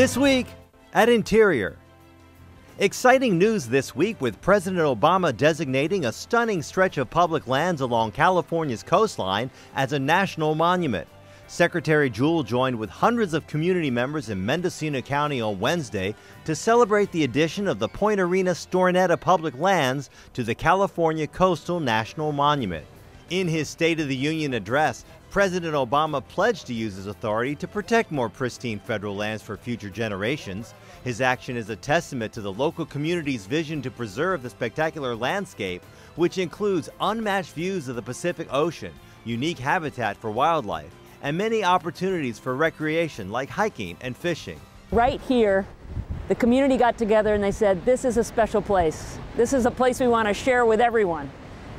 This week at Interior. Exciting news this week with President Obama designating a stunning stretch of public lands along California's coastline as a national monument. Secretary Jewell joined with hundreds of community members in Mendocino County on Wednesday to celebrate the addition of the Arena-Stornetta public lands to the California Coastal National Monument. In his State of the Union address, President Obama pledged to use his authority to protect more pristine federal lands for future generations. His action is a testament to the local community's vision to preserve the spectacular landscape, which includes unmatched views of the Pacific Ocean, unique habitat for wildlife, and many opportunities for recreation like hiking and fishing. Right here, the community got together and they said, this is a special place. This is a place we want to share with everyone.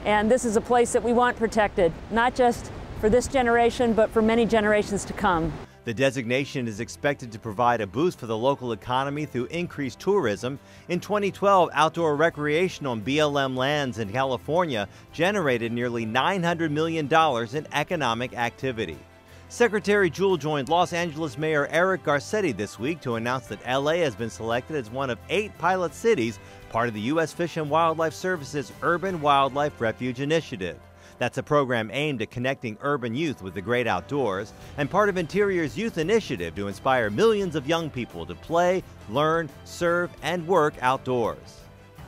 And this is a place that we want protected, not just for this generation, but for many generations to come. The designation is expected to provide a boost for the local economy through increased tourism. In 2012, outdoor recreation on BLM lands in California generated nearly $900 million in economic activity. Secretary Jewell joined Los Angeles Mayor Garcetti this week to announce that LA has been selected as one of 8 pilot cities, part of the U.S. Fish and Wildlife Service's Urban Wildlife Refuge Initiative. That's a program aimed at connecting urban youth with the great outdoors and part of Interior's youth initiative to inspire millions of young people to play, learn, serve, and work outdoors.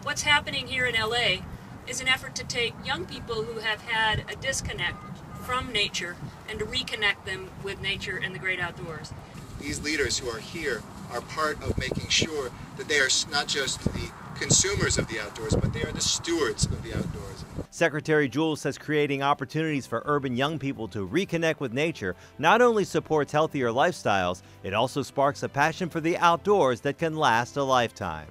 What's happening here in LA is an effort to take young people who have had a disconnect from nature and to reconnect them with nature and the great outdoors. These leaders who are here are part of making sure that they are not just the consumers of the outdoors, but they are the stewards of the outdoors. Secretary Jewell says creating opportunities for urban young people to reconnect with nature not only supports healthier lifestyles, it also sparks a passion for the outdoors that can last a lifetime.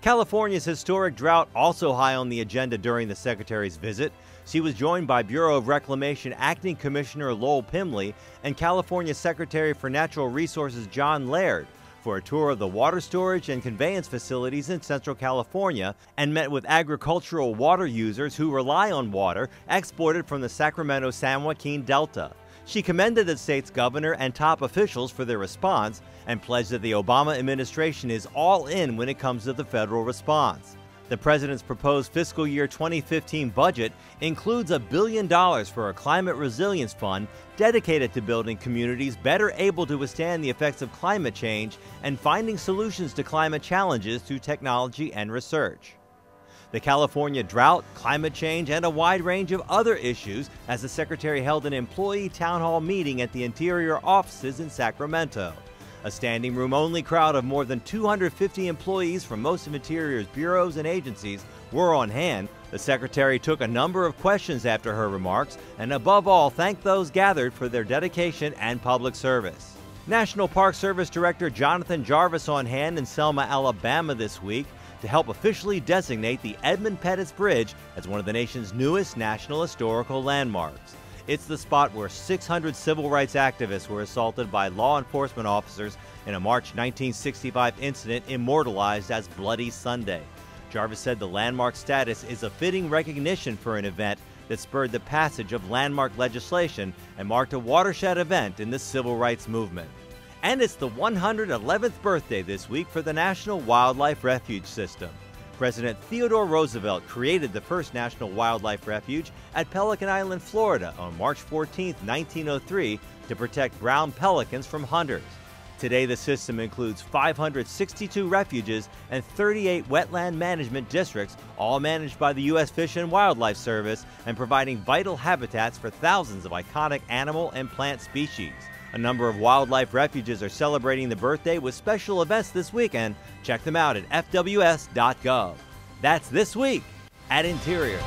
California's historic drought also high on the agenda during the Secretary's visit. She was joined by Bureau of Reclamation Acting Commissioner Lowell Pimley and California Secretary for Natural Resources John Laird for a tour of the water storage and conveyance facilities in Central California and met with agricultural water users who rely on water exported from the Sacramento-San Joaquin Delta. She commended the state's governor and top officials for their response and pledged that the Obama administration is all in when it comes to the federal response. The president's proposed fiscal year 2015 budget includes $1 billion for a climate resilience fund dedicated to building communities better able to withstand the effects of climate change and finding solutions to climate challenges through technology and research. The California drought, climate change, and a wide range of other issues as the Secretary held an employee town hall meeting at the Interior offices in Sacramento. A standing room only crowd of more than 250 employees from most of Interior's bureaus and agencies were on hand. The Secretary took a number of questions after her remarks and above all thanked those gathered for their dedication and public service. National Park Service Director Jonathan Jarvis on hand in Selma, Alabama this week to help officially designate the Pettus Bridge as one of the nation's newest national historical landmarks. It's the spot where 600 civil rights activists were assaulted by law enforcement officers in a March 1965 incident immortalized as Bloody Sunday. Jarvis said the landmark status is a fitting recognition for an event that spurred the passage of landmark legislation and marked a watershed event in the civil rights movement. And it's the 111th birthday this week for the National Wildlife Refuge System. President Theodore Roosevelt created the first National Wildlife Refuge at Pelican Island, Florida on March 14, 1903 to protect brown pelicans from hunters. Today the system includes 562 refuges and 38 wetland management districts, all managed by the U.S. Fish and Wildlife Service and providing vital habitats for thousands of iconic animal and plant species. A number of wildlife refuges are celebrating the birthday with special events this weekend. Check them out at fws.gov. That's This Week at Interior.